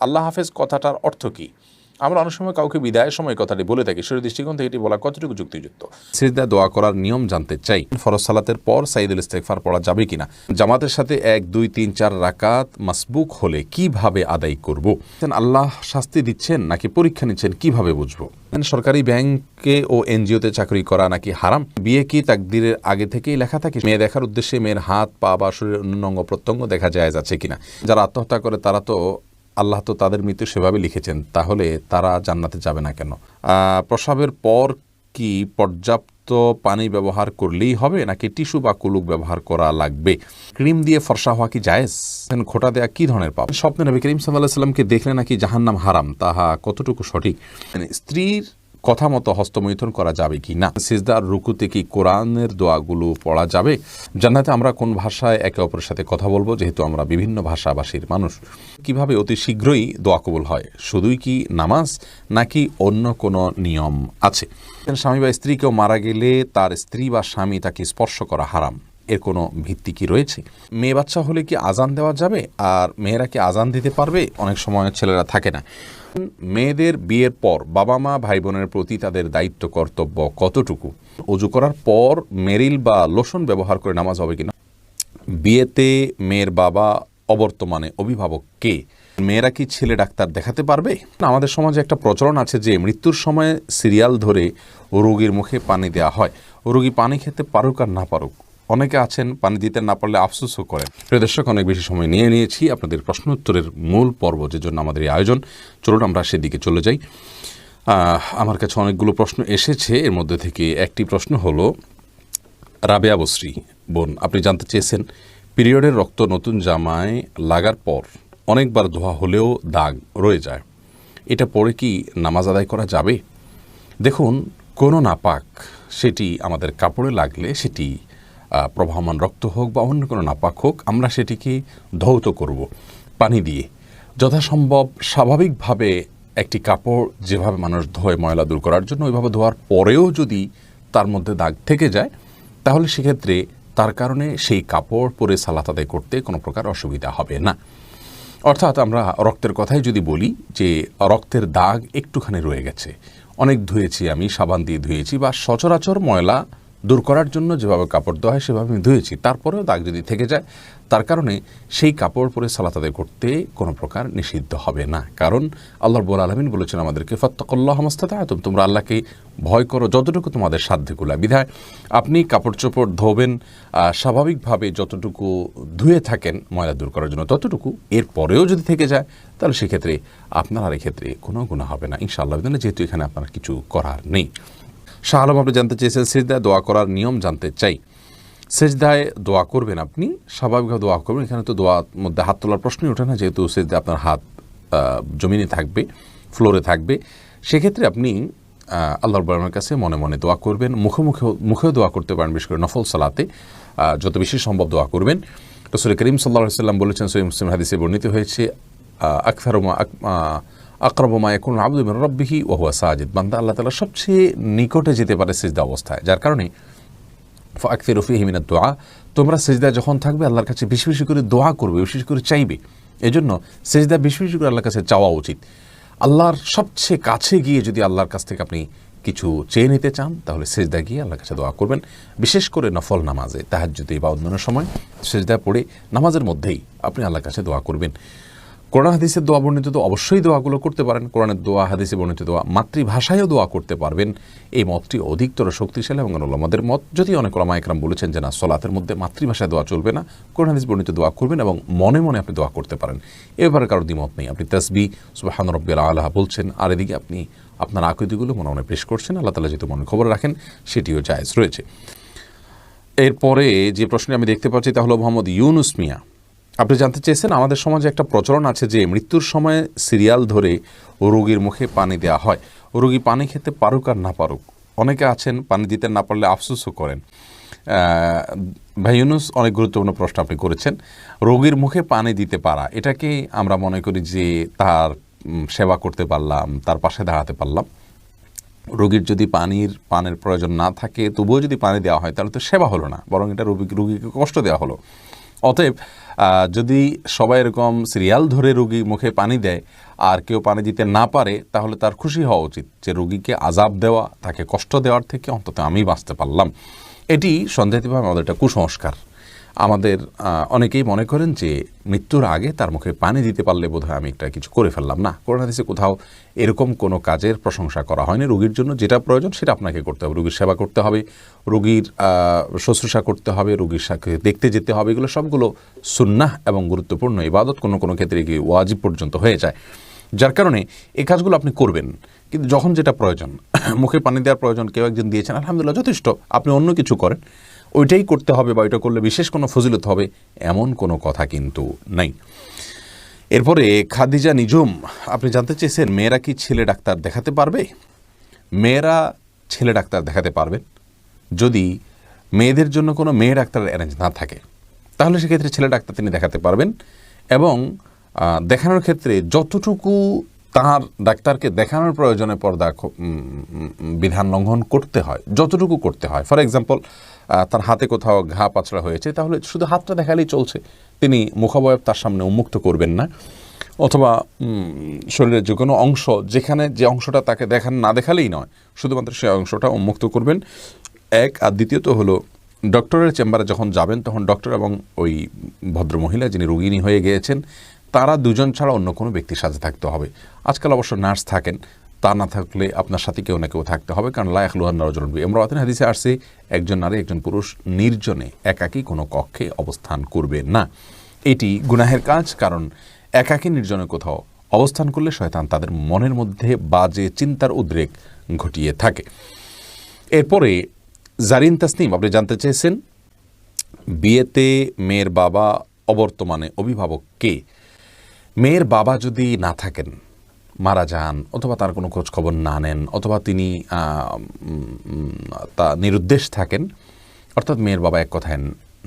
আল্লাহ হাফেজ কথাটার অর্থ কী? আমরা অনেক সময় কাউকে বিদায়ের সময় কথাটি বলে থাকি, শরীর দৃষ্টিকোণ থেকে এটি বলা কতটুকু যুক্তিযুক্ত? সিজদা দোয়া করার নিয়ম জানতে চাই। ফরজ সালাতের পর সাইদুল ইস্তেগফার পড়া যাবে কিনা? জামাতের সাথে 1, 2, 3, 4 রাকাত মাসবুক হলে কিভাবে আদায় করব? আল্লাহ শাস্তি দিচ্ছেন নাকি পরীক্ষা নিচ্ছেন, কিভাবে বুঝবো? সরকারি ব্যাংকে ও এনজিওতে চাকরি করা নাকি হারাম? বিয়ে কি তাকদীরের আগে থেকেই লেখা থাকে? মেয়ে দেখার উদ্দেশ্যে মেয়ের হাত, পা বা শরীরের অন্য অঙ্গ প্রত্যঙ্গ দেখা যায় যাচ্ছে কিনা? যারা আত্মহত্যা করে তারা তো আল্লাহ তো তাদের মৃত্যু সেভাবে লিখেছেন, তাহলে তারা জান্নাতে যাবে না কেন? প্রসবের পর কি পর্যাপ্ত পানি ব্যবহার করলেই হবে নাকি টিস্যু বা কুলুক ব্যবহার করা লাগবে? ক্রিম দিয়ে ফর্সা হওয়া কি জায়েজ? খোঁটা দেয়া কি ধরনের পাপ? স্বপ্নে নবী করিম সাল্লাল্লাহু আলাইহি সাল্লামকে দেখলে নাকি জাহান্নাম হারাম, তাহা কতটুকু সঠিক? স্ত্রীর কথা মতো হস্তমৈথুন করা যাবে কি না? সিজদার রুকুতে কি কোরআনের দোয়াগুলো পড়া যাবে? জান্নাতে আমরা কোন ভাষায় একে অপরের সাথে কথা বলবো, যেহেতু আমরা বিভিন্ন ভাষাভাষীর মানুষ? কিভাবে অতি শীঘ্রই দোয়া কবুল হয়? শুধুই কি নামাজ নাকি অন্য কোনো নিয়ম আছে? স্বামী বা স্ত্রী কেউ মারা গেলে তার স্ত্রী বা স্বামী তাকে স্পর্শ করা হারাম, এর কোনো ভিত্তি কি রয়েছে? মেয়ে বাচ্চা হলে কি আজান দেওয়া যাবে? আর মেয়েরা কি আজান দিতে পারবে? অনেক সময় ছেলেরা থাকে না। মেয়েদের বিয়ের পর বাবা মা ভাই বোনের প্রতি তাদের দায়িত্ব কর্তব্য কতটুকু? ওযু করার পর মেরিল বা লোশন ব্যবহার করে নামাজ হবে কিনা? বিয়েতে মেয়ের বাবা অবর্তমানে অভিভাবক কে? মেয়েরা কি ছেলে ডাক্তার দেখাতে পারবে? আমাদের সমাজে একটা প্রচলন আছে যে মৃত্যুর সময় সিরিয়াল ধরে রোগীর মুখে পানি দেওয়া হয়। রোগী পানি খেতে পারুক আর না পারুক, অনেকে আছেন পানি দিতে না পারলে আফসোসও করেন। প্রিয় দর্শক, অনেক বেশি সময় নিয়ে নিয়েছি আপনাদের প্রশ্ন উত্তরের মূল পর্ব, যে জন্য আমাদের এই আয়োজন। চলুন আমরা সেদিকে চলে যাই। আমার কাছে অনেকগুলো প্রশ্ন এসেছে, এর মধ্যে থেকে একটি প্রশ্ন হলো, রাবেয়া বসরি বোন, আপনি জানতে চেয়েছেন পিরিয়ডের রক্ত নতুন জামায় লাগার পর অনেকবার ধোয়া হলেও দাগ রয়ে যায়, এটা পরে কি নামাজ আদায় করা যাবে? দেখুন, কোনো নাপাক সেটি আমাদের কাপড়ে লাগলে, সেটি প্রবাহমান রক্ত হোক বা অন্য কোনো নাপাক হোক, আমরা সেটিকে ধৌত করব পানি দিয়ে। যথাসম্ভব স্বাভাবিকভাবে একটি কাপড় যেভাবে মানুষ ধোয় ময়লা দূর করার জন্য, ওইভাবে ধোয়ার পরেও যদি তার মধ্যে দাগ থেকে যায়, তাহলে সেক্ষেত্রে তার কারণে সেই কাপড় পরে সালাত আদায় করতে কোনো প্রকার অসুবিধা হবে না। অর্থাৎ আমরা রক্তের কথাই যদি বলি, যে রক্তের দাগ একটুখানি রয়ে গেছে, অনেক ধুয়েছি আমি, সাবান দিয়ে ধুয়েছি, বা সচরাচর ময়লা দূর করার জন্য যেভাবে কাপড় ধোয়া হয় সেভাবে আমি ধুয়েছি, তারপরেও দাগ যদি থেকে যায়, তার কারণে সেই কাপড় পরে সালাত আদায় করতে কোনো প্রকার নিষিদ্ধ হবে না। কারণ আল্লাহ রাব্বুল আলামিন বলেছেন আমাদেরকে, ফাত্তাকুল্লাহ মাস্তাতা'তুম, তোমরা আল্লাহকে ভয় করো যতটুকু তোমাদের সাধ্যকুলা। বিধায় আপনি কাপড় চোপড় ধোবেন স্বাভাবিকভাবে যতটুকু ধুয়ে থাকেন ময়লা দূর করার জন্য ততটুকু, এরপরেও যদি থেকে যায় তাহলে সেক্ষেত্রে আপনার আর এক্ষেত্রে কোনো গুনাহ হবে না ইনশাআল্লাহ, যেহেতু এখানে আপনার কিছু করার নেই। শাহ আলম, আপনি জানতে চেয়েছেন সিজদায় দোয়া করার নিয়ম জানতে চাই। সিজদায় দোয়া করবেন, আপনি স্বাভাবিকভাবে দোয়া করবেন, এখানে তো দোয়ার মধ্যে হাত তোলার প্রশ্নই ওঠে না, যেহেতু সিজদায় আপনার হাত জমিনে থাকবে, ফ্লোরে থাকবে। সেক্ষেত্রে আপনি আল্লাহর রাব্বুল কাছে মনে মনে দোয়া করবেন, মুখেও দোয়া করতে পারেন, বিশেষ করে নফল সালাতে যত বেশি সম্ভব দোয়া করবেন। রাসূল করিম সাল্লাল্লাহু আলাইহি ওয়াসাল্লাম বলেছেন, সহিহ মুসলিম হাদিসে বর্ণিত হয়েছে, আকরাবু মা ইয়াকুনুল আবদু মিন রাব্বিহি ওয়া হুয়া সাজিদ, বান্দা আল্লাহ তাআলার সবচেয়ে নিকটে যেতে পারে সিজদা অবস্থায়, যার কারণে ফাকসিরু ফীহি মিনাদ দুআ, তোমরা সিজদায় যখন থাকবে আল্লাহর কাছে বেশি বেশি করে দোয়া করবে, বেশি বেশি করে চাইবে। এজন্য সিজদা বেশি বেশি করে আল্লাহর কাছে চাওয়া উচিত। আল্লাহর সবচেয়ে কাছে গিয়ে যদি আল্লাহর কাছ থেকে আপনি কিছু চেয়ে নিতে চান, তাহলে সিজদা গিয়ে আল্লাহর কাছে দোয়া করবেন। বিশেষ করে নফল নামাজে, তাহাজ্জুদে বা অন্যান্য সময় সিজদা পড়ে নামাজের মধ্যেই আপনি আল্লাহর কাছে দোয়া করবেন। কোরআন হাদিসের দোয়া বর্ণিত তো অবশ্যই দোয়াগুলো করতে পারেন, কোরআনের দোয়া, হাদিসে বর্ণিত দোয়া, মাতৃভাষায়ও দোয়া করতে পারবেন। এই মতটি অধিকতর শক্তিশালী এবং উলামাদের মত, যদি অনেক উলামা ইকরাম বলেছেন যে না, সলাতের মধ্যে মাতৃভাষায় দোয়া চলবে না, কোরআন হাদিস বর্ণিত দোয়া করবেন এবং মনে মনে আপনি দোয়া করতে পারেন। এ ব্যাপারে কারোর দ্বিমত নেই। আপনি তাসবিহ সুবহান রাব্বিয়াল আলা বলছেন, আর এদিকে আপনি আপনার আকীদাগুলো মনে মনে পেশ করছেন, আল্লাহ তাআলা যেহেতু মনে খবর রাখেন, সেটিও জায়েজ রয়েছে। এরপরে যে প্রশ্নে আমি দেখতে পাচ্ছি তা হলো মোহাম্মদ ইউনুস মিয়া, আপনি জানতে চেয়েছেন, আমাদের সমাজে একটা প্রচলন আছে যে মৃত্যুর সময় সিরিয়াল ধরে রোগীর মুখে পানি দেওয়া হয়, রোগী পানি খেতে পারুক আর না পারুক, অনেকে আছেন পানি দিতে না পারলে আফসোসও করেন। ভাই ইউনুস, অনেক গুরুত্বপূর্ণ প্রশ্ন আপনি করেছেন। রোগীর মুখে পানি দিতে পারা, এটাকে আমরা মনে করি যে তার সেবা করতে পারলাম, তার পাশে দাঁড়াতে পারলাম। রোগীর যদি পানের প্রয়োজন না থাকে, তবুও যদি পানি দেওয়া হয়, তাহলে তো সেবা হলো না, বরং এটা রোগীকে কষ্ট দেওয়া হলো। অতএব যদি সবাই এরকম সিরিয়াল ধরে রোগী মুখে পানি দেয় আর কেউ পানি দিতে না পারে, তাহলে তার খুশি হওয়া উচিত যে রোগীকে আজাব দেওয়া, তাকে কষ্ট দেওয়ার থেকে অন্তত আমি বাঁচতে পারলাম। এটি সন্দেহিতভাবে আমাদের একটা কুসংস্কার। আমাদের অনেকেই মনে করেন যে মৃত্যুর আগে তার মুখে পানি দিতে পারলে বোধহয় আমি একটা কিছু করে ফেললাম। না, কোরআন হাদিসে কোথাও এরকম কোনো কাজের প্রশংসা করা হয়নি। রোগীর জন্য যেটা প্রয়োজন সেটা আপনাকে করতে হবে। রোগীর সেবা করতে হবে, রোগীর শুশ্রূষা করতে হবে, রোগীর সাথে দেখতে যেতে হবে। এগুলো সবগুলো সুন্নাহ এবং গুরুত্বপূর্ণ ইবাদত, কোনো কোনো ক্ষেত্রে গিয়ে ওয়াজিব পর্যন্ত হয়ে যায়। যার কারণে এই কাজগুলো আপনি করবেন, কিন্তু যখন যেটা প্রয়োজন, মুখে পানি দেওয়ার প্রয়োজন, কেউ একজন দিয়েছেন, আলহামদুলিল্লাহ, যথেষ্ট। আপনি অন্য কিছু করেন, ওইটাই করতে হবে বা ওইটা করলে বিশেষ কোনো ফজিলত হবে, এমন কোনো কথা কিন্তু নাই। এরপরে খাদিজা নিজুম, আপনি জানতে চেয়েছেন মেয়েরা কি ছেলে ডাক্তার দেখাতে পারবে? মেয়েরা ছেলে ডাক্তার দেখাতে পারবেন যদি মেয়েদের জন্য কোনো মেয়ে ডাক্তারের অ্যারেঞ্জ না থাকে, তাহলে সেক্ষেত্রে ছেলে ডাক্তার তিনি দেখাতে পারবেন। এবং দেখানোর ক্ষেত্রে যতটুকু তার ডাক্তারকে দেখানোর প্রয়োজনে পর্দা বিধান লঙ্ঘন করতে হয়, যতটুকু করতে হয়, ফর এক্সাম্পল তার হাতে কোথাও ঘা পাচড়া হয়েছে, তাহলে শুধু হাতটা দেখালেই চলছে, তিনি মুখাবয়ব তার সামনে উন্মুক্ত করবেন না। অথবা শরীরের যে কোনো অংশ, যেখানে যে অংশটা তাকে না দেখালেই নয়, শুধুমাত্র সেই অংশটা উন্মুক্ত করবেন, এক। আর দ্বিতীয়ত হলো, ডক্টরের চেম্বারে যখন যাবেন তখন ডক্টর এবং ওই ভদ্রমহিলা যিনি রোগিণী হয়ে গিয়েছেন, তারা দুজন ছাড়া অন্য কোনো ব্যক্তির সাথে থাকতে হবে। আজকাল অবশ্য নার্স থাকেন, তা না থাকলে আপনার সাথে কেউ না কেউ থাকতে হবে, কারণ লা ইয়াখলুহান রাজুলুন ইমরাআতিন হাদিসে আসছে একজন নারী একজন পুরুষ নির্জনে একাকী কোনো কক্ষে অবস্থান করবে না। এটি গুনাহের কাজ, কারণ একাকী নির্জনে কোথাও অবস্থান করলে শয়তান তাদের মনের মধ্যে বাজে চিন্তার উদ্রেক ঘটিয়ে থাকে। এরপরে জারিন তাসনিম, আপনি জানতে চেয়েছেন বিয়েতে মেয়ের বাবা অবর্তমানে অভিভাবক কে? মেয়ের বাবা যদি না থাকেন, মারা যান, অথবা তার কোনো খোঁজ খবর না নেন, অথবা তিনি তা নিরুদ্দেশ থাকেন, অর্থাৎ মেয়ের বাবা এক কথায়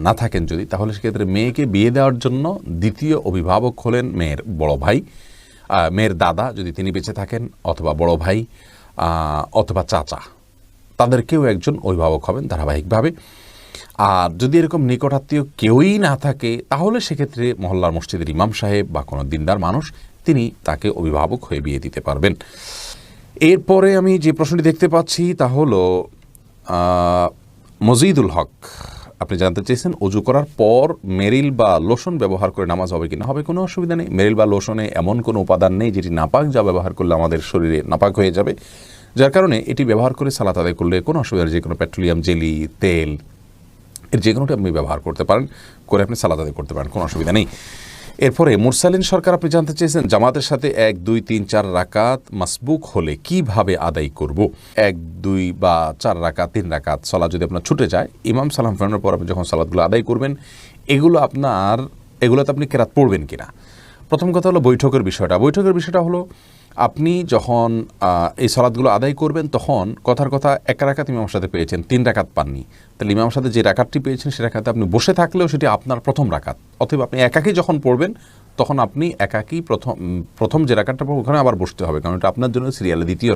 না থাকেন যদি, তাহলে সেক্ষেত্রে মেয়েকে বিয়ে দেওয়ার জন্য দ্বিতীয় অভিভাবক হলেন মেয়ের বড় ভাই, মেয়ের দাদা যদি তিনি বেঁচে থাকেন, অথবা বড় ভাই, অথবা চাচা, তাদের কেউ একজন অভিভাবক হবেন ধারাবাহিকভাবে। আর যদি এরকম নিকটাত্মীয় কেউই না থাকে, তাহলে সেক্ষেত্রে মহল্লার মসজিদের ইমাম সাহেব বা কোনো দিনদার মানুষ, তিনি তাকে অভিভাবক হয়ে বিয়ে দিতে পারবেন। এরপরে আমি যে প্রশ্নটি দেখতে পাচ্ছি তা হলো মজিদুল হক, আপনি জানতে চেয়েছেন অজু করার পর মেরিল বা লোশন ব্যবহার করে নামাজ হবে কিনা? হবে, কোনো অসুবিধা নেই। মেরিল বা লোশনে এমন কোনো উপাদান নেই যেটি নাপাক, যা ব্যবহার করলে আমাদের শরীরে নাপাক হয়ে যাবে, যার কারণে এটি ব্যবহার করে সালাত আদায় করলে কোনো অসুবিধা নেই। যে কোনো পেট্রোলিয়াম জেলি, তেল, এর যে কোনোটি আপনি ব্যবহার করতে পারেন, করে আপনি সালাত আদায় করতে পারেন, কোনো অসুবিধা নেই। এরপরে মুরসালিন সরকার, আপনি জানতে চেয়েছেন জামাতের সাথে 1, 2, 3, 4 রাকাত মাসবুক হলে কিভাবে আদায় করব? 1, 2 বা 4 রাকাত, 3 রাকাত সালাত যদি আপনার ছুটে যায়, ইমাম সালাম ফেরানোর পর আপনি যখন সালাতগুলো আদায় করবেন, এগুলোতে আপনি কেরাত পড়বেন কিনা? প্রথম কথা হলো বৈঠকের বিষয়টা। বৈঠকের বিষয়টা হলো, আপনি যখন এই সালাতগুলো আদায় করবেন, তখন কথার কথা 1 রাকাত ইমামের সাথে পেয়েছেন, 3 রাকাত পাননি, তাহলে ইমামের সাথে যে রাকাতটি পেয়েছেন সে রাকাতে আপনি বসে থাকলেও সেটি আপনার প্রথম রাকাত। অথবা আপনি একাকী যখন পড়বেন, তখন আপনি একাকী প্রথম যে রাকাতটা পড়বেন ওখানে আবার বসতে হবে, কারণ এটা আপনার জন্য সিরিয়ালে দ্বিতীয়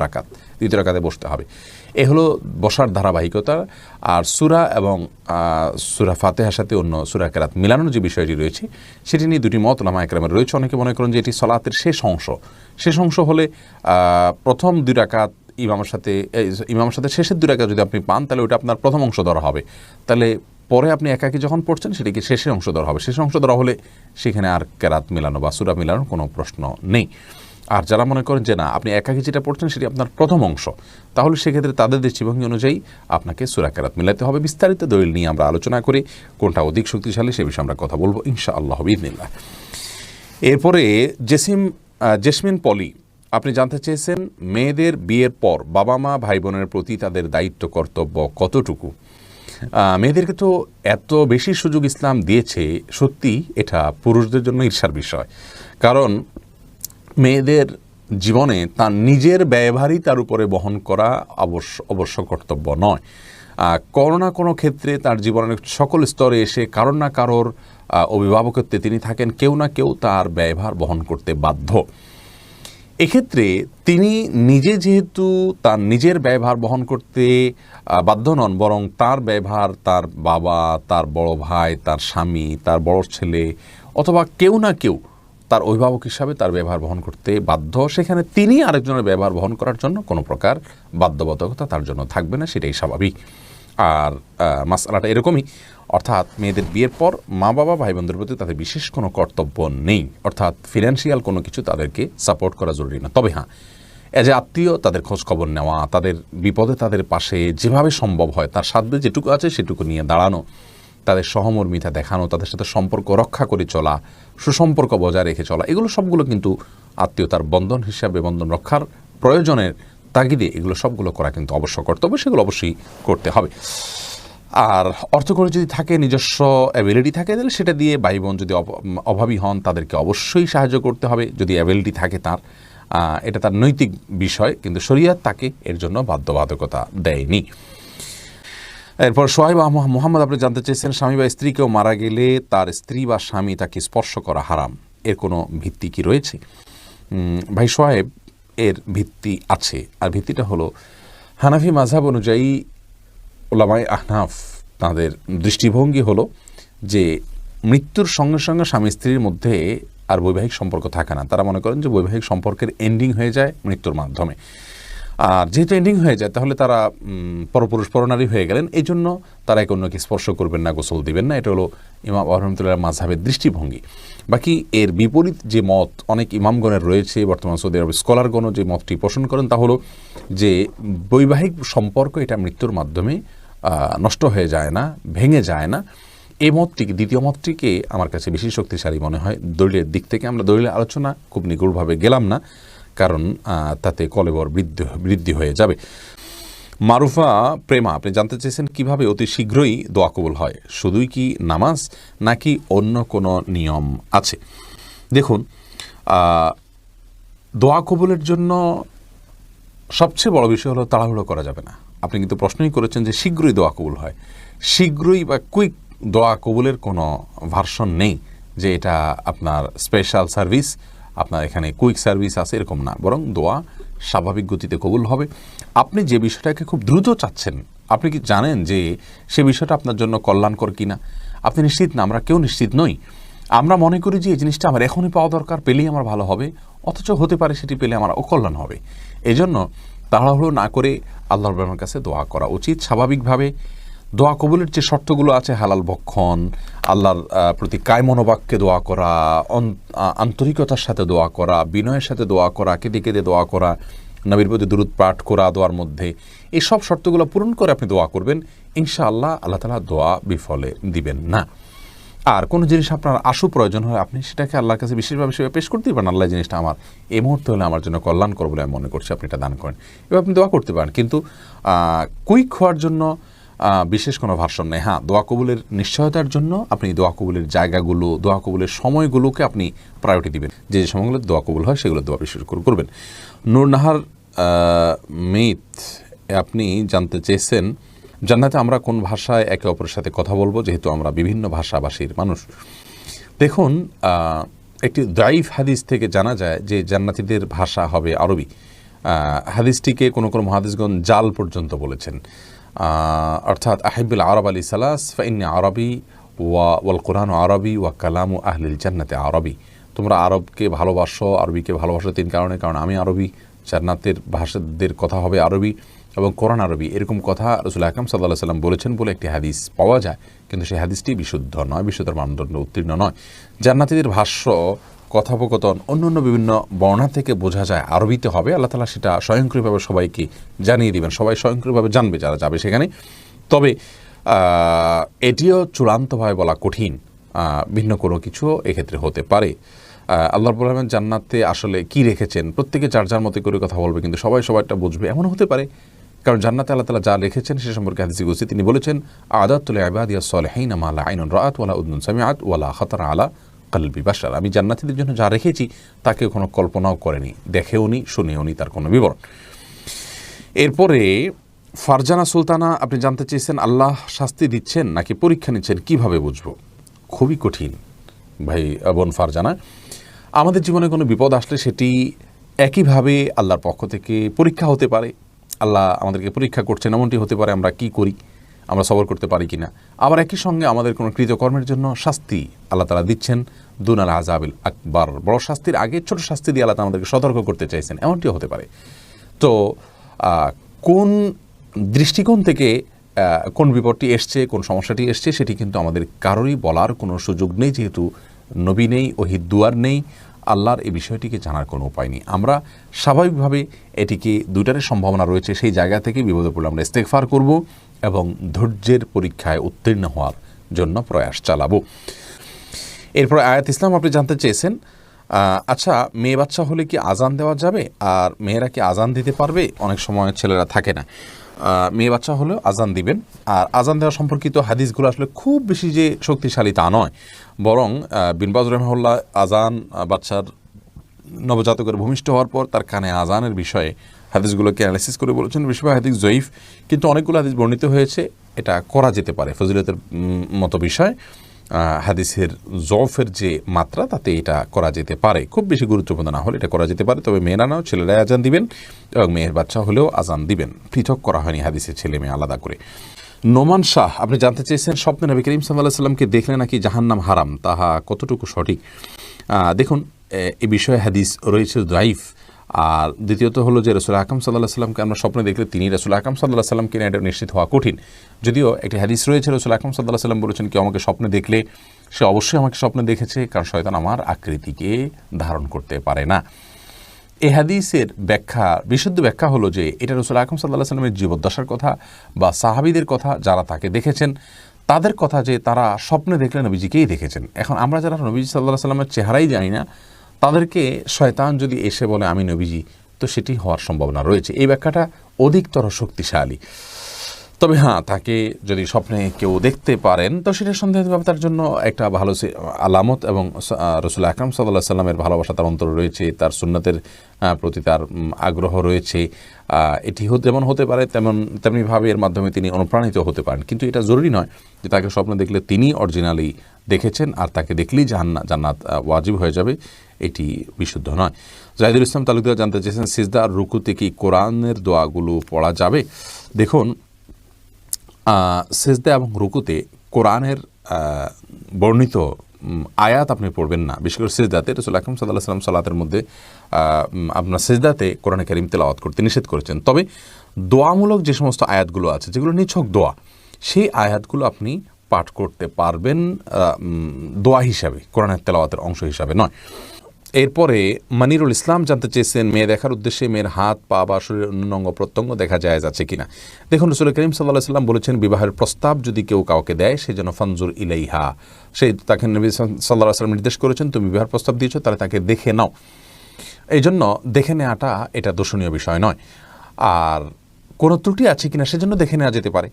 রাকাতে বসতে হবে। এ হলো বসার ধারাবাহিকতা। আর সূরা এবং সূরা ফাতিহার সাথে অন্য সূরা কেরাত মিলানোর যে বিষয়টি রয়েছে, সেটি নিয়ে দুটি মত উলামায়ে কেরামের রয়েছে। অনেকে মনে করেন যে এটি সালাতের শেষ অংশ হলে প্রথম 2 রাকাত ইমামের সাথে শেষের 2 রাকাত যদি আপনি পান, তাহলে ওটা আপনার প্রথম অংশ ধরা হবে। তাহলে পরে আপনি একাকী যখন পড়ছেন, সেটিকে শেষের অংশ ধরা হবে। শেষ অংশ ধরা হলে সেখানে আর কেরাত মিলানো বা সূরা মিলানোর কোনো প্রশ্ন নেই। আর যারা মনে করেন যে না, আপনি একাকী যেটা পড়ছেন সেটি আপনার প্রথম অংশ, তাহলে সেক্ষেত্রে তাদের দৃষ্টিভঙ্গি অনুযায়ী আপনাকে সূরা কেরাত মিলাতে হবে। বিস্তারিত দলিল নিয়ে আমরা আলোচনা করি, কোনটা অধিক শক্তিশালী সে বিষয়ে আমরা কথা বলবো ইনশাআল্লাহ বিইذনিল্লাহ। এরপরে জেসমিন পলি, আপনি জানতে চেয়েছেন মেয়েদের বিয়ের পর বাবা মা ভাই বোনের প্রতি তাদের দায়িত্ব কর্তব্য কতটুকু? মেয়েদেরকে তো এত বেশি সুযোগ ইসলাম দিয়েছে, সত্যি এটা পুরুষদের জন্য ঈর্ষার বিষয়। কারণ মেয়েদের জীবনে তার নিজের ব্যয়ভারই তার উপরে বহন করা অবশ্য কর্তব্য নয়। কোনো না কোনো ক্ষেত্রে তার জীবনের সকল স্তরে এসে কারোর না কারোর অভিভাবকত্বে তিনি থাকেন, কেউ না কেউ তার ব্যয়ভার বহন করতে বাধ্য। এক্ষেত্রে তিনি নিজে যেহেতু তার নিজের ব্যয়ভার বহন করতে বাধ্য নন, বরং তার ব্যয়ভার তার বাবা, তার বড় ভাই, তার স্বামী, তার বড় ছেলে অথবা কেউ না কেউ তার অভিভাবক হিসাবে তার ব্যবহার বহন করতে বাধ্য, সেখানে তিনি আরেকজনের ব্যবহার বহন করার জন্য কোনো প্রকার বাধ্যবাধকতা তার জন্য থাকবে না, সেটাই স্বাভাবিক। আর মাসআলাটা এরকমই, অর্থাৎ মেয়েদের বিয়ের পর মা বাবা ভাই বোনদের প্রতি তাদের বিশেষ কোনো কর্তব্য নেই, অর্থাৎ ফিনান্সিয়াল কোনো কিছু তাদেরকে সাপোর্ট করা জরুরি না। তবে হ্যাঁ, এজ এ আত্মীয় তাদের খোঁজ খবর নেওয়া, তাদের বিপদে তাদের পাশে যেভাবে সম্ভব হয় তার সাধ্যে যেটুকু আছে সেটুকু নিয়ে দাঁড়ানো, তাদের সহমর্মিতা দেখানো, তাদের সাথে সম্পর্ক রক্ষা করে চলা, সুসম্পর্ক বজায় রেখে চলা, এগুলো সবগুলো কিন্তু আত্মীয়তার বন্ধন হিসাবে, বন্ধন রক্ষার প্রয়োজনের তাগিদে এগুলো সবগুলো করা কিন্তু অবশ্য কর্তব্য, সেগুলো অবশ্যই করতে হবে। আর অর্থকরী যদি থাকে, নিজস্ব অ্যাবিলিটি থাকে, তাহলে সেটা দিয়ে ভাই বোন যদি অভাবী হন তাদেরকে অবশ্যই সাহায্য করতে হবে যদি অ্যাবিলিটি থাকে তার, এটা তার নৈতিক বিষয়, কিন্তু শরিয়ত তাকে এর জন্য বাধ্যবাধকতা দেয়নি। এরপর সোহাইব মোহাম্মদ আপনি জানতে চেয়েছেন, স্বামী বা স্ত্রী কেউ মারা গেলে তার স্ত্রী বা স্বামী তাকে স্পর্শ করা হারাম, এর কোনো ভিত্তি কি রয়েছে? ভাই সোহাইব, এর ভিত্তি আছে, আর ভিত্তিটা হলো হানাফি মাযহাব অনুযায়ী উলামায়ে আহনাফ তাদের দৃষ্টিভঙ্গি হলো যে মৃত্যুর সঙ্গে সঙ্গে স্বামী স্ত্রীর মধ্যে আর বৈবাহিক সম্পর্ক থাকে না। তারা মনে করেন যে বৈবাহিক সম্পর্কের এন্ডিং হয়ে যায় মৃত্যুর মাধ্যমে, আর যেহেতু এন্ডিং হয়ে যায় তাহলে তারা পরপুরুষ পরনারী হয়ে গেলেন, এই জন্য তারা একে অন্যকে স্পর্শ করবেন না, গোসল দিবেন না। এটা হলো ইমাম আবু রহমতুল্লাহ মাযহাবের দৃষ্টিভঙ্গি। বাকি এর বিপরীত যে মত অনেক ইমামগণের রয়েছে, বর্তমান সৌদি আরবের স্কলারগণও যে মতটি পোষণ করেন তা হলো যে বৈবাহিক সম্পর্ক এটা মৃত্যুর মাধ্যমে নষ্ট হয়ে যায় না, ভেঙে যায় না। এই মতটিকে, দ্বিতীয় মতটিকে আমার কাছে বেশি শক্তিশালী মনে হয় দলিলের দিক থেকে। আমরা দলিলের আলোচনা খুব নিগুড়ভাবে গেলাম না, কারণ তাতে কলেবর বৃদ্ধি হয়ে যাবে। মারুফা প্রেমা আপনি জানতে চেয়েছেন কিভাবে অতি শীঘ্রই দোয়া কবুল হয়, শুধুই কি নামাজ নাকি অন্য কোনো নিয়ম আছে? দেখুন, দোয়া কবুলের জন্য সবচেয়ে বড় বিষয় হলো তাড়াহুড়ো করা যাবে না। আপনি কিন্তু প্রশ্নই করেছেন যে শীঘ্রই দোয়া কবুল হয়, শীঘ্রই বা কুইক দোয়া কবুলের কোনো ভার্সন নেই যে এটা আপনার স্পেশাল সার্ভিস, আপনার এখানে কুইক সার্ভিস আছে, এরকম না। বরং দোয়া স্বাভাবিক গতিতে কবুল হবে। আপনি যে বিষয়টাকে খুব দ্রুত চাচ্ছেন, আপনি কি জানেন যে সে বিষয়টা আপনার জন্য কল্যাণকর কিনা? আপনি নিশ্চিত না, আমরা কেউ নিশ্চিত নই। আমরা মনে করি যে এই জিনিসটা আমার এখনই পাওয়া দরকার, পেলেই আমার ভালো হবে, অথচ হতে পারে সেটি পেলে আমার অকল্যাণ হবে। এই জন্য তাড়াহুড়ো না করে আল্লাহর রহমানের কাছে দোয়া করা উচিত স্বাভাবিকভাবে। দোয়া কবুলের যে শর্তগুলো আছে, হালাল ভক্ষণ, আল্লাহর প্রতি কায় মনোবাক্যে দোয়া করা, আন্তরিকতার সাথে দোয়া করা, বিনয়ের সাথে দোয়া করা, কেঁদে কেঁদে দোয়া করা, নবীর প্রতি দুরূদ পাঠ করা দোয়ার মধ্যে, এই সব শর্তগুলো পূরণ করে আপনি দোয়া করবেন, ইনশাআল্লাহ আল্লাহ তাআলা দোয়া বিফলে দিবেন না। আর কোনো জিনিস আপনার আশু প্রয়োজন হয়, আপনি সেটাকে আল্লাহর কাছে বিশেষভাবে সেভাবে পেশ করতে পারেন। আল্লাহ জিনিসটা আমার এই মুহূর্তে হলে আমার জন্য কল্যাণকর বলে আমি মনে করছি, আপনি এটা দান করেন, এবার আপনি দোয়া করতে পারেন। কিন্তু কুইক হওয়ার জন্য বিশেষ কোনো ভার্সন নেই। হ্যাঁ, দোয়া কবুলের নিশ্চয়তার জন্য আপনি দোয়া কবুলের জায়গাগুলো, দোয়া কবুলের সময়গুলোকে আপনি প্রায়োরিটি দিবেন। যে যে সময়গুলো দোয়া কবুল হয় সেগুলো দোয়া বিশেষ করে করবেন। নূরনাহার মিত আপনি জানতে চেয়েছেন, জান্নাতে আমরা কোন ভাষায় একে অপরের সাথে কথা বলবো, যেহেতু আমরা বিভিন্ন ভাষাভাষীর মানুষ? দেখুন, একটি দাইফ হাদিস থেকে জানা যায় যে জান্নাতীদের ভাষা হবে আরবি। হাদিসটিকে কোনো কোনো মুহাদ্দিসগণ জাল পর্যন্ত বলেছেন, অর্থাৎ আহিবুল আরব আলী সালাস ফাইন্নি আরবি ওয়াল কোরআন আরবি ওয়া কালামু আহলিল জান্নাতে আরবি। তোমরা আরবকে ভালোবাসো, আরবিকে ভালোবাসো তিন কারণে, কারণ আমি আরবি, জান্নাতের ভাষাদের কথা হবে আরবি এবং কোরআন আরবি। এরকম কথা রাসূল আকরাম সাল্লাল্লাহু আলাইহি ওয়াসাল্লাম বলেছেন বলে একটি হাদিস পাওয়া যায়, কিন্তু সেই হাদিসটি বিশুদ্ধ নয়, বিশুদ্ধর মানদণ্ড উত্তীর্ণ নয়। জান্নাতীদের ভাষ্য, কথোপকথন অন্য বিভিন্ন বর্ণনা থেকে বোঝা যায় আরবিতে হবে। আল্লাহ তাআলা সেটা স্বয়ংক্রিয়ভাবে সবাইকে জানিয়ে দিবেন, সবাই স্বয়ংক্রিয়ভাবে জানবে যারা যাবে সেখানে। তবে এটিও চূড়ান্তভাবে বলা কঠিন, ভিন্ন কোনো কিছু এক্ষেত্রে হতে পারে। আল্লাহ রাব্বুল আলামিন জান্নাতে আসলে কি রেখেছেন, প্রত্যেকে যার যার মতো করে কথা বলবে, কিন্তু সবাই সবাইটা বুঝবে এমন হতে পারে, কারণ জান্নাতে আল্লাহ তাআলা যা রেখেছেন সে সম্পর্কে হাদিসে বলছে, তিনি বলেছেন আ'দাতু লি'ইবাদিয়াস সালিহিনা মা লা আইনুন রাআত ওয়া লা উযনুন সামিআত ওয়া লা খাতারা আলা কলবি বাশার। আমি জান্নাতীদের জন্য যা রেখেছি তাকে কোনো কল্পনাও করেনি, দেখেওনি, শুনেওনি তার কোনো বিবরণ। এরপরে ফারজানা সুলতানা আপনি জানতে চেয়েছেন, আল্লাহ শাস্তি দিচ্ছেন নাকি পরীক্ষা নিচ্ছেন, কিভাবে বুঝবো? খুবই কঠিন ভাই বোন ফারজানা। আমাদের জীবনে কোনো বিপদ আসলে সেটি একইভাবে আল্লাহর পক্ষ থেকে পরীক্ষা হতে পারে, আল্লাহ আমাদেরকে পরীক্ষা করছেন, এমনটি হতে পারে আমরা কি করি, আমরা সবর করতে পারি কিনা। আবার একই সঙ্গে আমাদের কোনো কৃতকর্মের জন্য শাস্তি আল্লাহ তাআলা দিচ্ছেন, দুনাল আযাবিল আকবার, বড় শাস্তির আগে ছোট শাস্তি দিয়ে আল্লাহ আমাদেরকে সতর্ক করতে চাইছেন, এমনটিও হতে পারে। তো কোন দৃষ্টিকোণ থেকে কোন বিপদটি এসছে, কোন সমস্যাটি এসছে, সেটি কিন্তু আমাদের কারোরই বলার কোনো সুযোগ নেই, যেহেতু নবী নেই, ওহীর দুয়ার নেই, আল্লাহর এই বিষয়টিকে জানার কোনো উপায় নেই। আমরা স্বাভাবিকভাবে এটিকে দুইটারই সম্ভাবনা রয়েছে, সেই জায়গা থেকে বিপদে পড়লে আমরা ইস্তেগফার করব এবং ধৈর্যের পরীক্ষায় উত্তীর্ণ হওয়ার জন্য প্রয়াস চালাবো। এরপর আয়াত ইসলাম আপনি জানতে চেয়েছেন, আচ্ছা মেয়ে বাচ্চা হলে কি আজান দেওয়া যাবে, আর মেয়েরা কি আজান দিতে পারবে? অনেক সময় ছেলেরা থাকে না, মেয়ে বাচ্চা হলেও আজান দিবেন। আর আজান দেওয়া সম্পর্কিত হাদিসগুলো আসলে খুব বেশি যে শক্তিশালী তা নয়, বরং বিন বাজ রাহিমাহুল্লাহ আজান বাচ্চার নবজাতকের ভূমিষ্ঠ হওয়ার পর তার কানে আজানের বিষয়ে হাদিসগুলোকে অ্যানালাইসিস করে বলেছেন বেশিরভাগ হাদিস জয়ীফ, কিন্তু অনেকগুলো হাদিস বর্ণিত হয়েছে এটা করা যেতে পারে। ফজিলতের মতো বিষয়, হাদিসের জফের যে মাত্রা তাতে এটা করা যেতে পারে, খুব বেশি গুরুত্বপূর্ণ না হলে এটা করা যেতে পারে। তবে মেয়েরা নাও, ছেলেরাই আজান দিবেন এবং মেয়ের বাচ্চা হলেও আজান দিবেন, পৃথক করা হয়নি হাদিসের ছেলে মেয়ে আলাদা করে। নোমান শাহ আপনি জানতে চেয়েছেন, স্বপ্নে নবী করিম সাল্লাল্লাহু আলাইহি সাল্লামকে দেখলে নাকি জাহান্নাম হারাম, তাহা কতটুকু সঠিক? দেখুন, এ বিষয়ে হাদিস রয়েছে দাইফ। আর দ্বিতীয়ত হলো যে রাসূল আকরাম সাল্লাল্লাহু আলাইহি সাল্লামকে আমরা স্বপ্নে দেখলে তিনি রাসূল আকরাম সাল্লাল্লাহু আলাইহি সাল্লাম কিনা এটা নিশ্চিত হওয়া কঠিন। যদিও একটি হাদিস রয়েছে রাসূল আকরাম সাল্লাল্লাহু আলাইহি সাল্লাম বলেছেন, কেউ আমাকে স্বপ্নে দেখলে সে অবশ্যই আমাকে স্বপ্নে দেখেছে, কারণ শয়তান আমার আকৃতিকে ধারণ করতে পারে না। এই হাদিসের ব্যাখ্যা, বিশুদ্ধ ব্যাখ্যা হলো যে এটা রাসূল আকরাম সাল্লাল্লাহু আলাইহি সাল্লামের জীবদ্দশার কথা বা সাহাবীদের কথা যারা তাকে দেখেছেন তাদের কথা, যে তারা স্বপ্নে দেখলে নবীজিকেই দেখেছেন। এখন আমরা যারা নবীজি সাল্লাল্লাহু আলাইহি সাল্লামের চেহারাই জানি না, তাদেরকে শয়তান যদি এসে বলে আমি নবীজি, তো সেটি হওয়ার সম্ভাবনা রয়েছে। এই ব্যাখ্যাটা অধিকতর শক্তিশালী। তবে হ্যাঁ, তাকে যদি স্বপ্নে কেউ দেখতে পারেন তো সেটা সন্দেহভাবে তার জন্য একটা ভালো আলামত, এবং রাসূল আকরাম সাল্লাল্লাহু আলাইহি সাল্লামের ভালোবাসা তার অন্তরে রয়েছে, তার সুন্নতের প্রতি তার আগ্রহ রয়েছে। এটি যেমন হতে পারে তেমনিভাবে এর মাধ্যমে তিনি অনুপ্রাণিত হতে পারেন, কিন্তু এটা জরুরি নয় যে তাকে স্বপ্নে দেখলে তিনি অরিজিনালি দেখেছেন আর তাকে দেখলেই জান্নাত ওয়াজিব হয়ে যাবে, এটি বিশুদ্ধ নয়। জাহিদুল ইসলাম তালুকদার জানতে চেয়েছেন, সিজদা আর রুকুতে কি কোরআনের দোয়াগুলো পড়া যাবে? দেখুন, সিজদা এবং রুকুতে কোরআনের বর্ণিত আয়াত আপনি পড়বেন না। বিশেষ করে সিজদাতে রাসূল আকরাম সাল্লাল্লাহু আলাইহি ওয়াসাল্লাম সালাতের মধ্যে আপনার সিজদাতে কোরআনে কারীম তেলাওয়াত করতে নিষেধ করেছেন। তবে দোয়ামূলক যে সমস্ত আয়াতগুলো আছে, যেগুলো নিছক দোয়া, সেই আয়াতগুলো আপনি পাঠ করতে পারবেন দোয়া হিসাবে, কোরআনের তেলাওয়াতের অংশ হিসাবে নয়। এরপরে মনিরুল ইসলাম জানতে চেয়েছেন, মেয়ে দেখার উদ্দেশ্যে মেয়ের হাত পা বা শরীরের অন্য অঙ্গ প্রত্যঙ্গ দেখা যায় আছে কিনা। দেখুন, রাসূল করিম সাল্লাল্লাহু আলাইহি ওয়াসাল্লাম বলেছেন, বিবাহের প্রস্তাব যদি কেউ কাউকে দেয় সে যেন ফানজুর ইলাইহা, তাকে নবী সাল্লাল্লাহু আলাইহি ওয়াসাল্লাম নির্দেশ করেছেন, তুমি বিবাহের প্রস্তাব দিয়েছো তাহলে তাকে দেখে নাও। এই জন্য দেখে নেওয়াটা এটা দোষণীয় বিষয় নয়। আর কোনো ত্রুটি আছে কিনা সেজন্য দেখে নেওয়া যেতে পারে।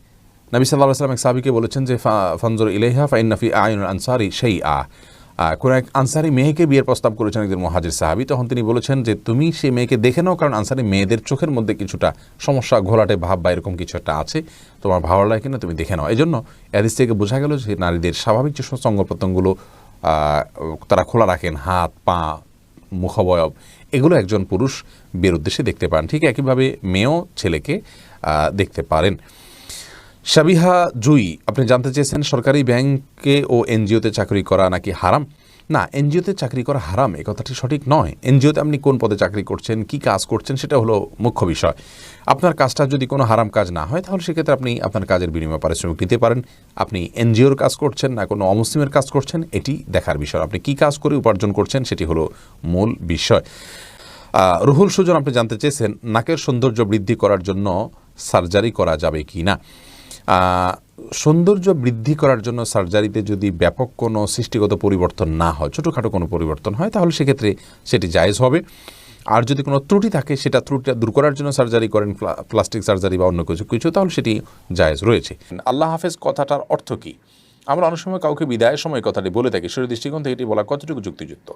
নবী সাল্লাল্লাহু আলাইহি ওয়াসাল্লাম এক সাহাবীকে বলেছেন যে ফানজুর ইলাইহা ফাইন্না ফি আয়ুনিল আনসারি শাইআ। কোন এক আনসারি মেয়েকে বিয়ের প্রস্তাব করেছেন একজন মুহাজির সাহাবী, তখন তিনি বলেছেন যে তুমি সেই মেয়েকে দেখে নাও, কারণ আনসারি মেয়েদের চোখের মধ্যে কিছুটা সমস্যা, ঘোলাটে ভাব বা এরকম কিছু একটা আছে, তোমার ভালো লাগে কিনা তুমি দেখে নাও। এই জন্য হাদিস থেকে বোঝা গেল যে নারীদের স্বাভাবিক যে সমস্ত অঙ্গ প্রত্যঙ্গগুলো তারা খোলা রাখেন, হাত পা মুখাবয়ব, এগুলো একজন পুরুষ বিয়ের উদ্দেশ্যে দেখতে পারেন। ঠিক একইভাবে মেয়েও ছেলেকে দেখতে পারেন। সাবিহা জুই আপনি জানতে চেয়েছেন, সরকারি ব্যাংকে ও এনজিওতে চাকরি করা নাকি হারাম? না, এনজিওতে চাকরি করা হারাম এ কথাটি সঠিক নয়। এনজিওতে আপনি কোন পদে চাকরি করছেন, কি কাজ করছেন, সেটা হলো মুখ্য বিষয়। আপনার কাজটা যদি কোনো হারাম কাজ না হয় তাহলে সেক্ষেত্রে আপনি আপনার কাজের বিনিময়ে পারিশ্রমিক নিতে পারেন। আপনি এনজিওর কাজ করছেন না কোনো অমুসলিমের কাজ করছেন, এটি দেখার বিষয়। আপনি কি কাজ করে উপার্জন করছেন সেটি হলো মূল বিষয়। রুহুল সুজন আপনি জানতে চেয়েছেন, নাকের সৌন্দর্য বৃদ্ধি করার জন্য সার্জারি করা যাবে কি না। সৌন্দর্য বৃদ্ধি করার জন্য সার্জারিতে যদি ব্যাপক কোনো সৃষ্টিগত পরিবর্তন না হয়, ছোটোখাটো কোনো পরিবর্তন হয়, তাহলে সেক্ষেত্রে সেটি জায়েজ হবে। আর যদি কোনো ত্রুটি থাকে, সেটা ত্রুটিটা দূর করার জন্য সার্জারি করেন, প্লাস্টিক সার্জারি বা অন্য কিছু, তাহলে সেটি জায়েজ রয়েছে। আল্লাহ হাফেজ কথাটার অর্থ কী? আমরা অনেক সময় কাউকে বিদায়ের সময় কথাটি বলে থাকি, শরীর দৃষ্টিকোণ থেকে এটি বলা কতটুকু যুক্তিযুক্ত।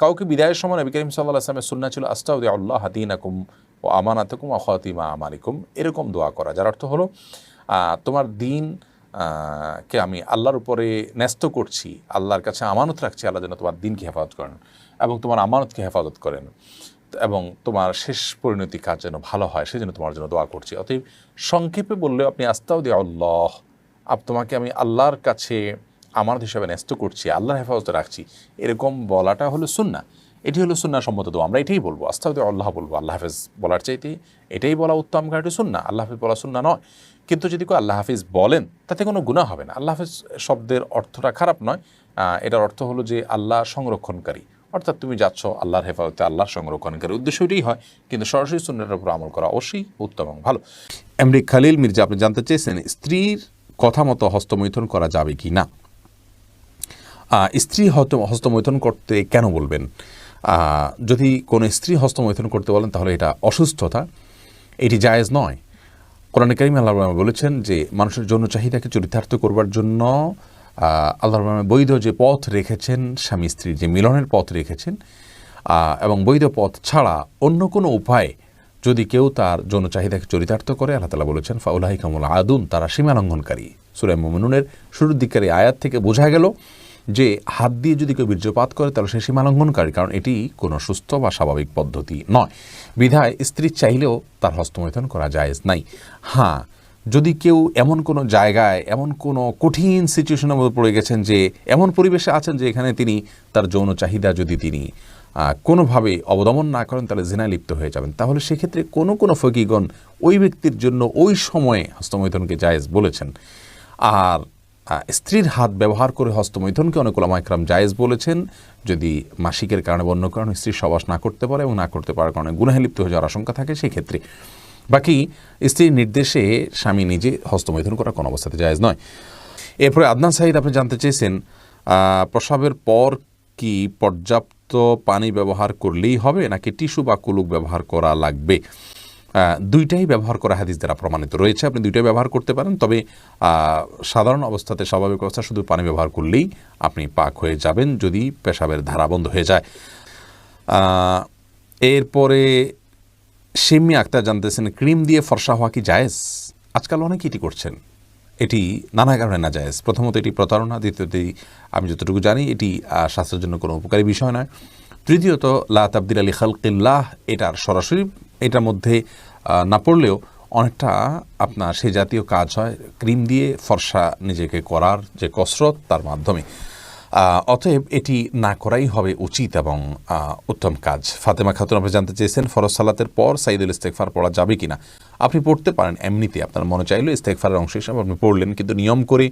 কাউকে বিদায়ের সময় নবী করিম সাল্লাল্লাহু আলাইহি ওয়াসাল্লামের সুন্নাহ ছিল আস্তাউদিউল্লাহ দীনাকুম ওয়া আমানাতাকুম ওয়া খাতিমা আমালিকুম, এরকম দোয়া করা, যার অর্থ হলো তোমার দিন কে আমি আল্লাহর উপরে ন্যস্ত করছি, আল্লাহর কাছে আমানত রাখছি, আল্লাহ যেন তোমার দিনকে হেফাজত করেন এবং তোমার আমানতকে হেফাজত করেন। এবং তোমার শেষ পরিণতি কাজ যেন ভালো হয় সেজন্য তোমার জন্য দোয়া করছি। অতএব সংক্ষেপে বললেও আপনি আস্তাউদিয়াল্লাহ, তোমাকে আমি আল্লাহর কাছে আমানত হিসাবে ন্যস্ত করছি, আল্লাহর হেফাজতে রাখছি, এরকম বলাটা হলো সুন্নাহ। এটি হলো সুন্নাহ সম্মত দোয়া। আমরা এটাই বলবো, আস্তাউদিয়াল্লাহ বলবো, আল্লাহ হাফেজ বলার চাইতে এটাই বলা উত্তম, কারণ এটি সুন্নাহ। আল্লাহ হাফেজ বলা সুন্নাহ নয়। কিন্তু যদি কেউ আল্লাহ হাফিজ বলেন তাতে কোনো গুনাহ হবে না। আল্লাহ হাফিজ শব্দের অর্থটা খারাপ নয়, এটার অর্থ হলো যে আল্লাহ সংরক্ষণকারী, অর্থাৎ তুমি যাচ্ছ আল্লাহর হেফাজতে, আল্লাহর সংরক্ষণকারী, উদ্দেশ্য এটাই হয়। কিন্তু সরাসরি সুন্নাহর উপর আমল করা অবশ্যই উত্তম এবং ভালো। এমডি খালিল মির্জা আপনি জানতে চেয়েছেন স্ত্রীর কথা মতো হস্তমৈথুন করা যাবে কি না। স্ত্রী হস্তমৈথুন করতে কেন বলবেন? যদি কোনো স্ত্রী হস্তমৈথুন করতে বলেন তাহলে এটা অসুস্থতা, এটি জায়েজ নয়। কোরআনে কারীমে আল্লাহ বলেছেন যে মানুষের যৌন চাহিদাকে চরিতার্থ করবার জন্য আল্লাহ বৈধ যে পথ রেখেছেন, স্বামী স্ত্রীর যে মিলনের পথ রেখেছেন, এবং বৈধ পথ ছাড়া অন্য কোনো উপায়ে যদি কেউ তার যৌন চাহিদাকে চরিতার্থ করে, আল্লাহ তাআলা বলেছেন ফাউলাইকাহুমুল আদুন, তারা সীমালঙ্ঘনকারী। সূরা মুমিনুনের শুরুর দিকের এই আয়াত থেকে বোঝা গেল যে হাত দিয়ে যদি কেউ বীর্যপাত করে তাহলে সে সীমালঙ্ঘনকারী, কারণ এটি কোনো সুস্থ বা স্বাভাবিক পদ্ধতি নয়। বিধায় স্ত্রী চাইলেও তার হস্তমৈথুন করা জায়েজ নাই। হ্যাঁ, যদি কেউ এমন কোনো জায়গায়, এমন কোনো কঠিন সিচুয়েশনের মধ্যে পড়ে গেছেন, যে এমন পরিবেশে আছেন যে এখানে তিনি তার যৌন চাহিদা যদি তিনি কোনোভাবে অবদমন না করেন তাহলে জিনায় লিপ্ত হয়ে যাবেন, তাহলে সেক্ষেত্রে কোনো ফকিগণ ওই ব্যক্তির জন্য ওই সময়ে হস্তমৈথুনকে জায়েজ বলেছেন। আর স্ত্রীর হাত ব্যবহার করে হস্তমৈথুনকে অনেক উলামা ইকরাম জায়েজ বলেছেন, যদি মাসিকের কারণে বা অন্য কারণে স্ত্রীর সহবাস না করতে পারে এবং না করতে পারার কারণে গুনাহে লিপ্ত হয়ে যাওয়ার আশঙ্কা থাকে সেই ক্ষেত্রে। বাকি স্ত্রীর নির্দেশে স্বামী নিজে হস্তমৈথুন করা কোনো অবস্থাতে জায়েজ নয়। এরপরে আদনান সাঈদ আপনি জানতে চেয়েছেন প্রস্রাবের পর কি পর্যাপ্ত পানি ব্যবহার করলেই হবে নাকি টিস্যু বা কুলুক ব্যবহার করা লাগবে? দুইটাই ব্যবহার করা হাদিস দ্বারা প্রমাণিত রয়েছে, আপনি দুইটাই ব্যবহার করতে পারেন। তবে সাধারণ অবস্থাতে, স্বাভাবিক অবস্থা শুধু পানি ব্যবহার করলেই আপনি পাক হয়ে যাবেন যদি পেশাবের ধারা বন্ধ হয়ে যায়। এরপরে শিম্মি আক্তার জানতেছেন ক্রিম দিয়ে ফর্সা হওয়া কি জায়েজ? আজকাল অনেকে এটি করছেন, এটি নানা কারণে না জায়েজ। প্রথমত এটি প্রতারণা, দ্বিতীয়ত আমি যতটুকু জানি এটি স্বাস্থ্যের জন্য কোনো উপকারী বিষয় নয়, তৃতীয়ত লা তাবদিলা লি খালকিল্লাহ, এটার সরাসরি এটার মধ্যে না পড়লেও অনেকটা আপনার সে জাতীয় কাজ হয় ক্রিম দিয়ে ফর্সা নিজেকে করার যে কসরত, তার মাধ্যমে। অতএব এটি না করাই হবে উচিত এবং উত্তম কাজ। ফাতেমা খাতুন আপনি জানতে চেয়েছেন ফরজ সালাতের পর সাইদুল ইস্তেগফার পড়া যাবে কিনা। আপনি পড়তে পারেন, এমনিতে আপনার মনে চাইলে ইস্তেগফারের অংশ হিসাবে আপনি পড়লেন, কিন্তু নিয়ম করে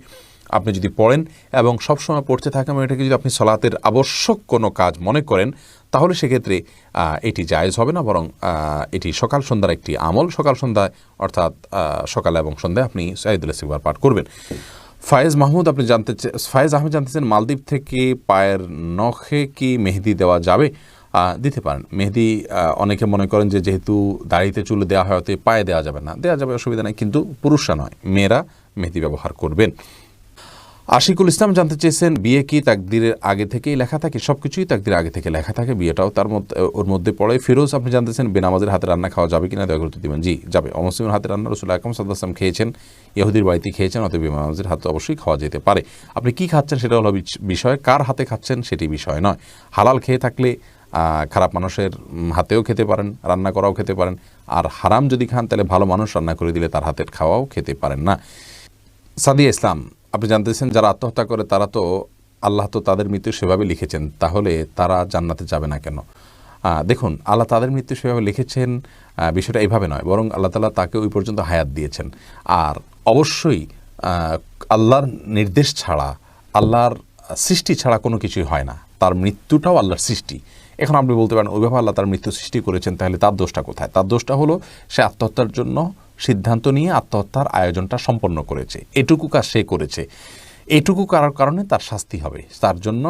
আপনি যদি পড়েন এবং সবসময় পড়তে থাকেন, এটাকে যদি আপনি সালাতের আবশ্যক কোনো কাজ মনে করেন তাহলে সেক্ষেত্রে এটি জায়েজ হবে না, বরং এটি সকাল সন্ধ্যার একটি আমল। সকাল সন্ধ্যায় অর্থাৎ সকালে এবং সন্ধ্যায় আপনি সাইদুল ইস্তেগফার পাঠ করবেন। ফায়েজ আহমেদ জানতেছেন মালদ্বীপ থেকে পায়ের নখে কি মেহেদি দেওয়া যাবে? দিতে পারেন মেহেদি। অনেকে মনে করেন যে যেহেতু দাড়িতে চুলে দেওয়া হয় অতএব পায়ে দেওয়া যাবে না, দেওয়া যাবে, অসুবিধা নেই, কিন্তু পুরুষরা নয়, মেয়েরা মেহেদি ব্যবহার করবেন। আশিকুল ইসলাম জানতে চেয়েছেন বিয়ে কি তাকদিরের আগে থেকেই লেখা থাকে? সব কিছুই তাকদিরের আগে থেকে লেখা থাকে, বিয়েটাও তার মধ্যে ওর মধ্যে পড়ে। ফিরোজ আপনি জানতেছেন বেনামাজের হাতে রান্না খাওয়া যাবে কিনা, দয়া গুরুত্ব দিবেন। জি, যাবে। অমুসলিমের হাতে রান্না রাসূল আকরাম সাল্লাল্লাহু আলাইহি ওয়াসাল্লাম খেয়েছেন, ইহুদির বাড়িতে খেয়েছেন, অতএব বেনামাজের হাতে অবশ্যই খাওয়া যেতে পারে। আপনি কি খাচ্ছেন সেটা হলো বিষয়, কার হাতে খাচ্ছেন সেটি বিষয় নয়। হালাল খেয়ে থাকলে খারাপ মানুষের হাতেও খেতে পারেন, রান্না করাও খেতে পারেন, আর হারাম যদি খান তাহলে ভালো মানুষ রান্না করে দিলে তার হাতের খাওয়াও খেতে পারেন না। সাদিয়া ইসলাম আপনি জানতেছেন যারা আত্মহত্যা করে তারা তো আল্লাহ তো তাদের মৃত্যু সেভাবে লিখেছেন, তাহলে তারা জান্নাতে যাবে না কেন? দেখুন, আল্লাহ তাদের মৃত্যু সেভাবে লিখেছেন, বিষয়টা এইভাবে নয়, বরং আল্লাহ তাআলা তাকে ওই পর্যন্ত হায়াত দিয়েছেন। আর অবশ্যই আল্লাহর নির্দেশ ছাড়া, আল্লাহর সৃষ্টি ছাড়া কোনো কিছুই হয় না, তার মৃত্যুটাও আল্লাহর সৃষ্টি। এখন আপনি বলতে পারেন ওইভাবে আল্লাহ তার মৃত্যু সৃষ্টি করেছেন, তাহলে তার দোষটা কোথায়? তার দোষটা হলো সে আত্মহত্যার জন্য সিদ্ধান্ত নিয়ে আত্মহত্যার আয়োজনটা সম্পন্ন করেছে, এটুকু কাজ সে করেছে, এটুকু করার কারণে তার শাস্তি হবে। তার জন্য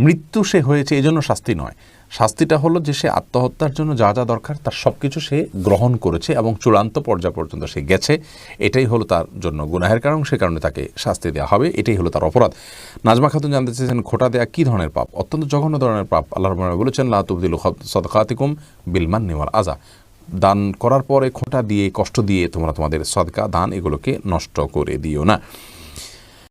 মৃত্যু সে হয়েছে এই জন্য শাস্তি নয়, শাস্তিটা হলো যে সে আত্মহত্যার জন্য যা যা দরকার তার সব কিছু সে গ্রহণ করেছে এবং চূড়ান্ত পর্যায় পর্যন্ত সে গেছে, এটাই হলো তার জন্য গুনাহের কারণ, সে কারণে তাকে শাস্তি দেওয়া হবে, এটাই হলো তার অপরাধ। নাজমা খাতুন জানতে চেয়েছেন খোঁটা দেয়া কী ধরনের পাপ? অত্যন্ত জঘন্য ধরনের পাপ। আল্লাহ রাব্বুল বলেছেন লা তুবদিলু সাদকাতিকুম বিল মান্নি ওয়াল আযা, দান করার পরে খোঁটা দিয়ে, কষ্ট দিয়ে তোমরা তোমাদের সদকা দান এগুলোকে নষ্ট করে দিও না।